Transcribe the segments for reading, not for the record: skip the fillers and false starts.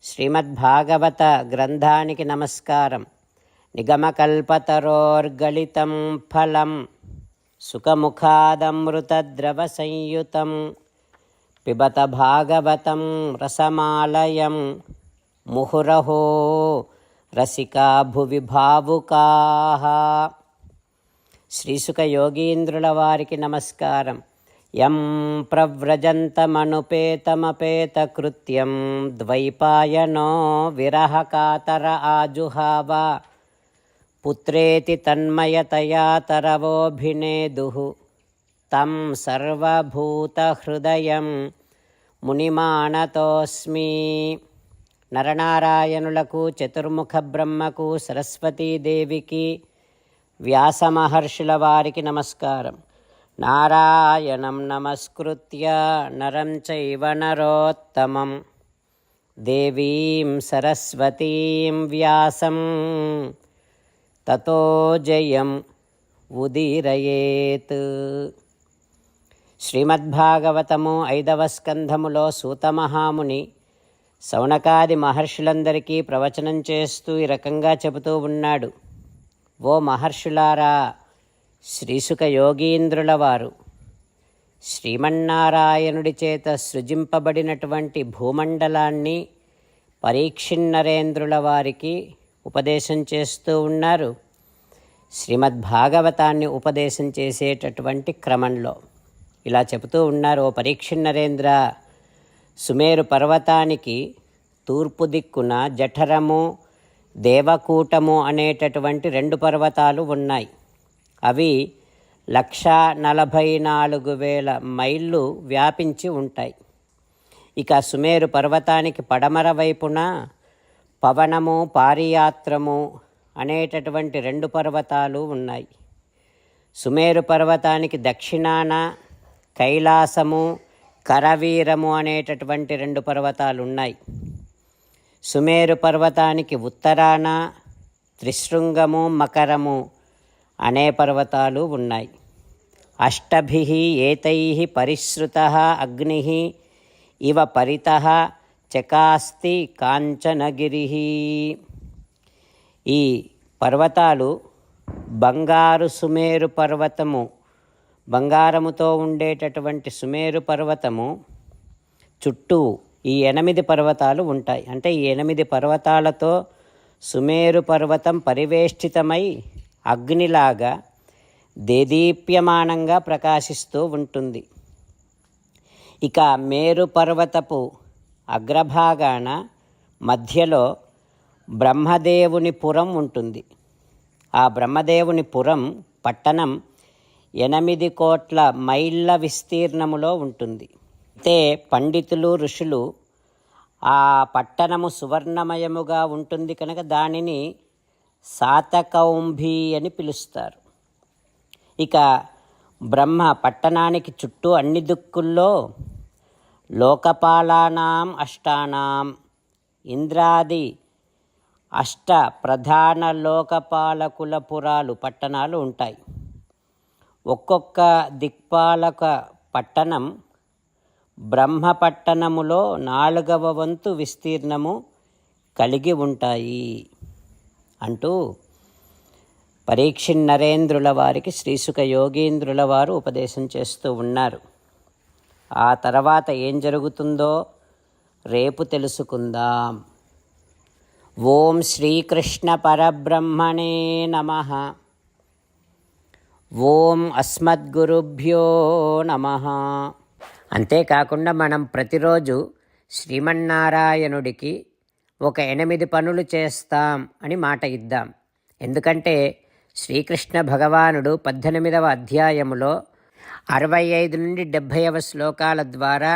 శ్రీమద్భాగవత గ్రంథానికి నమస్కారం. నిగమకల్పతరోర్గళితం ఫలం సుఖముఖాదమృతద్రవ సంయుతం పిబత భాగవతం రసమాలయం ముహురహో రసికా భువి భావుకాః. శ్రీసుఖ యోగీంద్రుల వారికి నమస్కారం. యం ప్రవ్రజంతమనుపేతమపేతకృత్యం ద్వైపాయనో విరహకాతర ఆజుహావ పుత్రేతి తన్మయతయా తరవోభినేదుః తం సర్వభూతహృదయం మునిమానతోస్మి. నరనారాయణులకు, చతుర్ముఖ బ్రహ్మకు, సరస్వతీదేవికి, వ్యాసమహర్షుల వారికి నమస్కారం. నారాయణం నమస్కృత్య నరం చైవ నరోత్తమం దేవీం సరస్వతీం వ్యాసం తతో జయం ఉదీరయేత్. శ్రీమద్భాగవతము 5వ స్కంధములో సూతమహాముని శౌనకాది మహర్షులందరికీ ప్రవచనం చేస్తూ ఈ రకంగా చెబుతూ ఉన్నాడు. ఓ మహర్షులారా, శ్రీసుఖ యోగీంద్రుల వారు శ్రీమన్నారాయణుడి చేత సృజింపబడినటువంటి భూమండలాన్ని పరీక్షిన్నరేంద్రుల వారికి ఉపదేశం చేస్తూ ఉన్నారు. శ్రీమద్భాగవతాన్ని ఉపదేశం చేసేటటువంటి క్రమంలో ఇలా చెబుతూ ఉన్నారు. ఓ పరీక్షిన్నరేంద్ర, సుమేరు పర్వతానికి తూర్పు దిక్కున జఠరము, దేవకూటము అనేటటువంటి 2 పర్వతాలు ఉన్నాయి. అవి 1,44,000 మైళ్ళు వ్యాపించి ఉంటాయి. ఇక సుమేరు పర్వతానికి పడమర వైపున పవనము, పారియాత్రము అనేటటువంటి 2 పర్వతాలు ఉన్నాయి. సుమేరు పర్వతానికి దక్షిణాన కైలాసము, కరవీరము అనేటటువంటి 2 పర్వతాలు ఉన్నాయి. సుమేరు పర్వతానికి ఉత్తరాన త్రిశృంగము, మకరము అనే పర్వతాలు ఉన్నాయి. అష్టభిః ఏతైః పరిశ్రుతః అగ్నిః ఇవ పరితః చకాస్తి కాంచనగిరిః. ఈ పర్వతాలు బంగారు సుమేరు పర్వతము, బంగారముతో ఉండేటటువంటి సుమేరు పర్వతము చుట్టూ ఈ 8 పర్వతాలు ఉంటాయి. అంటే ఈ 8 పర్వతాలతో సుమేరు పర్వతం పరివేష్టితమై అగ్నిలాగా దేదీప్యమానంగా ప్రకాశిస్తూ ఉంటుంది. ఇక మేరు పర్వతపు అగ్రభాగాన మధ్యలో బ్రహ్మదేవుని పురం ఉంటుంది. ఆ బ్రహ్మదేవుని పురం పట్టణం 8 కోట్ల మైళ్ళ విస్తీర్ణములో ఉంటుంది. అయితే పండితులు, ఋషులు ఆ పట్టణము సువర్ణమయముగా ఉంటుంది కనుక దానిని శాతకౌంభి అని పిలుస్తారు. ఇక బ్రహ్మ పట్టణానికి చుట్టూ అన్ని దిక్కుల్లో లోకపాలానాం అష్టానాం ఇంద్రాది 8 ప్రధాన లోకపాలకుల పురాలు, పట్టణాలు ఉంటాయి. ఒక్కొక్క దిక్పాలక పట్టణం బ్రహ్మపట్టణములో 4వ వంతు విస్తీర్ణము కలిగి ఉంటాయి అంటూ పరీక్షిన్నరేంద్రుల వారికి శ్రీసుఖ యోగీంద్రుల వారు ఉపదేశం చేస్తూ ఉన్నారు. ఆ తర్వాత ఏం జరుగుతుందో రేపు తెలుసుకుందాం. ఓం శ్రీకృష్ణ పరబ్రహ్మణే నమః. ఓం అస్మద్గురుభ్యో నమః. అంతేకాకుండా మనం ప్రతిరోజు శ్రీమన్నారాయణుడికి ఒక 8 పనులు చేస్తాం అని మాట ఇద్దాం. ఎందుకంటే శ్రీకృష్ణ భగవానుడు 18వ అధ్యాయములో 65 నుండి 70వ శ్లోకాల ద్వారా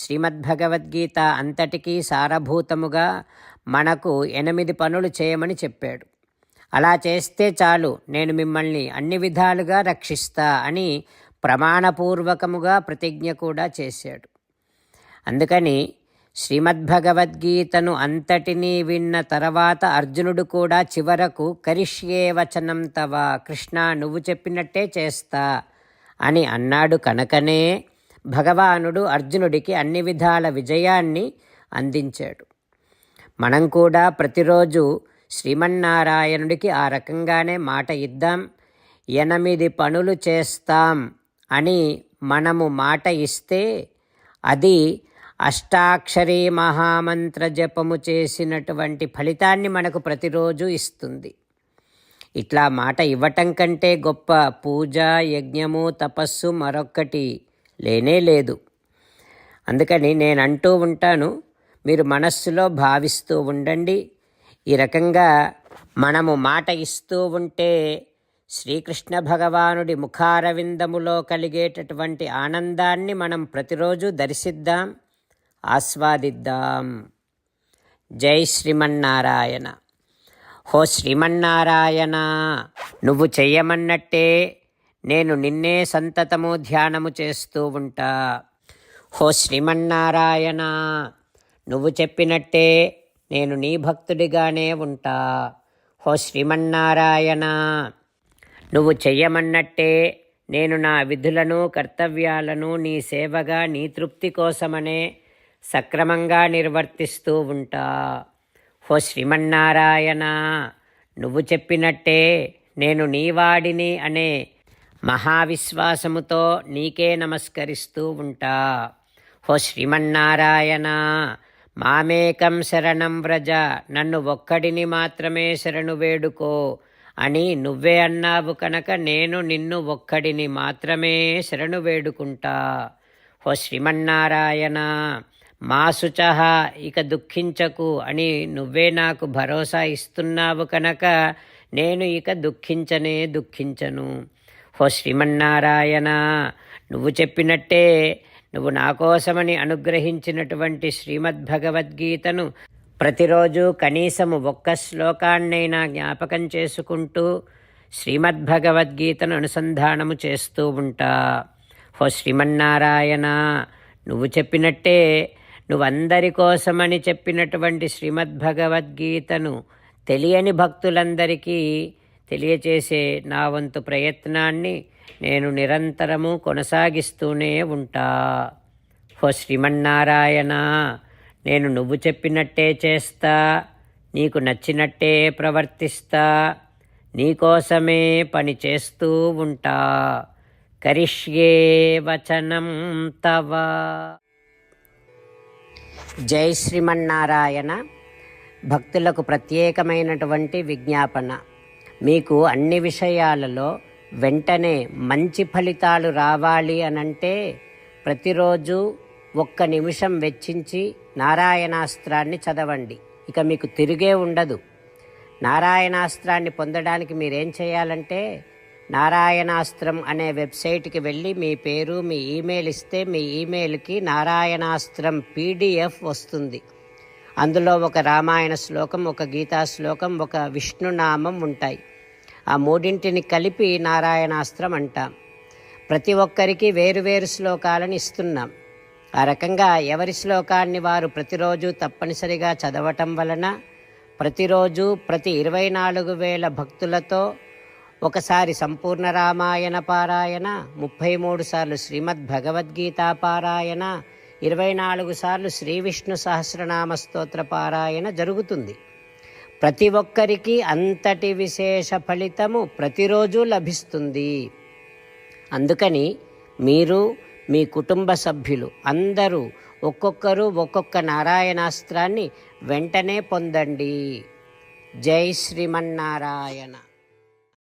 శ్రీమద్భగవద్గీత అంతటికీ సారభూతముగా మనకు 8 పనులు చేయమని చెప్పాడు. అలా చేస్తే చాలు, నేను మిమ్మల్ని అన్ని విధాలుగా రక్షిస్తా అని ప్రమాణపూర్వకముగా ప్రతిజ్ఞ కూడా చేశాడు. అందుకని శ్రీమద్భగవద్గీతను అంతటినీ విన్న తర్వాత అర్జునుడు కూడా చివరకు కరిష్యే వచనం తవ, కృష్ణ నువ్వు చెప్పినట్టే చేస్తా అని అన్నాడు. కనుకనే భగవానుడు అర్జునుడికి అన్ని విధాల విజయాన్ని అందించాడు. మనం కూడా ప్రతిరోజు శ్రీమన్నారాయణుడికి ఆ రకంగానే మాట ఇద్దాం. 8 పనులు చేస్తాం అని మనము మాట ఇస్తే అది అష్టాక్షరీ మహామంత్ర జపము చేసినటువంటి ఫలితాన్ని మనకు ప్రతిరోజు ఇస్తుంది. ఇట్లా మాట ఇవ్వటం కంటే గొప్ప పూజ, యజ్ఞము, తపస్సు మరొక్కటి లేనే లేదు. అందుకని నేను అంటూ ఉంటాను, మీరు మనస్సులో భావిస్తూ ఉండండి. ఈ రకంగా మనము మాట ఇస్తూ ఉంటే శ్రీకృష్ణ భగవానుడి ముఖారవిందములో కలిగేటటువంటి ఆనందాన్ని మనం ప్రతిరోజు దర్శిద్దాం, ఆస్వాదిద్దాం. జై శ్రీమన్నారాయణ. హో శ్రీమన్నారాయణ, నువ్వు చెయ్యమన్నట్టే నేను నిన్నే సంతతము ధ్యానము చేస్తూ ఉంటా. హో శ్రీమన్నారాయణ, నువ్వు చెప్పినట్టే నేను నీ భక్తుడిగానే ఉంటా. హో శ్రీమన్నారాయణ, నువ్వు చెయ్యమన్నట్టే నేను నా విధులను, కర్తవ్యాలను నీ సేవగా, నీ తృప్తి కోసమనే సక్రమంగా నిర్వర్తిస్తూ ఉంటా. హో శ్రీమన్నారాయణ, నువ్వు చెప్పినట్టే నేను నీవాడిని అనే మహావిశ్వాసముతో నీకే నమస్కరిస్తూ ఉంటా. హో శ్రీమన్నారాయణ, మామేకం శరణం వ్రజ, నన్ను ఒక్కడిని మాత్రమే శరణు వేడుకో అని నువ్వే అన్నావు కనుక నేను నిన్ను ఒక్కడిని మాత్రమే శరణు వేడుకుంటా. హో శ్రీమన్నారాయణ, మా శుచః, ఇక దుఃఖించకు అని నువ్వే నాకు భరోసా ఇస్తున్నావు కనుక నేను ఇక దుఃఖించను. హో శ్రీమన్నారాయణ, నువ్వు చెప్పినట్టే నువ్వు నా కోసమని అనుగ్రహించినటువంటి శ్రీమద్భగవద్గీతను ప్రతిరోజు కనీసము ఒక్క శ్లోకాన్నైనా జ్ఞాపకం చేసుకుంటూ శ్రీమద్భగవద్గీతను అనుసంధానము చేస్తూ ఉంటా. హో శ్రీమన్నారాయణ, నువ్వు చెప్పినట్టే నువ్వందరి కోసమని చెప్పినటువంటి శ్రీమద్భగవద్గీతను తెలియని భక్తులందరికీ తెలియచేసే నా వంతు ప్రయత్నాన్ని నేను నిరంతరము కొనసాగిస్తూనే ఉంటా. హో శ్రీమన్నారాయణ, నేను నువ్వు చెప్పినట్టే చేస్తా, నీకు నచ్చినట్టే ప్రవర్తిస్తా, నీకోసమే పని చేస్తూ ఉంటా. కరిష్యే వచనం తవ. జై శ్రీమన్నారాయణ. భక్తులకు ప్రత్యేకమైనటువంటి విజ్ఞాపన. మీకు అన్ని విషయాలలో వెంటనే మంచి ఫలితాలు రావాలి అనంటే ప్రతిరోజు 1 నిమిషం వెచ్చించి నారాయణాస్త్రాన్ని చదవండి. ఇక మీకు తిరిగే ఉండదు. నారాయణాస్త్రాన్ని పొందడానికి మీరేం చేయాలంటే నారాయణాస్త్రం అనే వెబ్సైట్కి వెళ్ళి మీ పేరు, మీ ఈమెయిల్ ఇస్తే మీ ఈమెయిల్కి నారాయణాస్త్రం PDF వస్తుంది. అందులో ఒక రామాయణ శ్లోకం, ఒక గీతా శ్లోకం, ఒక విష్ణునామం ఉంటాయి. ఆ మూడింటిని కలిపి నారాయణాస్త్రం అంటాం. ప్రతి ఒక్కరికి వేరువేరు శ్లోకాలను ఇస్తున్నాం. ఆ రకంగా ఎవరి శ్లోకాన్ని వారు ప్రతిరోజు తప్పనిసరిగా చదవటం వలన ప్రతిరోజు ప్రతి 24,000 భక్తులతో ఒకసారి సంపూర్ణ రామాయణ పారాయణ, 33 సార్లు శ్రీమద్భగవద్గీత పారాయణ, 24 సార్లు శ్రీ విష్ణు సహస్రనామ స్తోత్ర పారాయణ జరుగుతుంది. ప్రతి ఒక్కరికి అంతటి విశేష ఫలితము ప్రతిరోజు లభిస్తుంది. అందుకని మీరు, మీ కుటుంబ సభ్యులు అందరూ ఒక్కొక్కరు ఒక్కొక్క నారాయణాస్త్రాన్ని వెంటనే పొందండి. జై శ్రీమన్నారాయణ.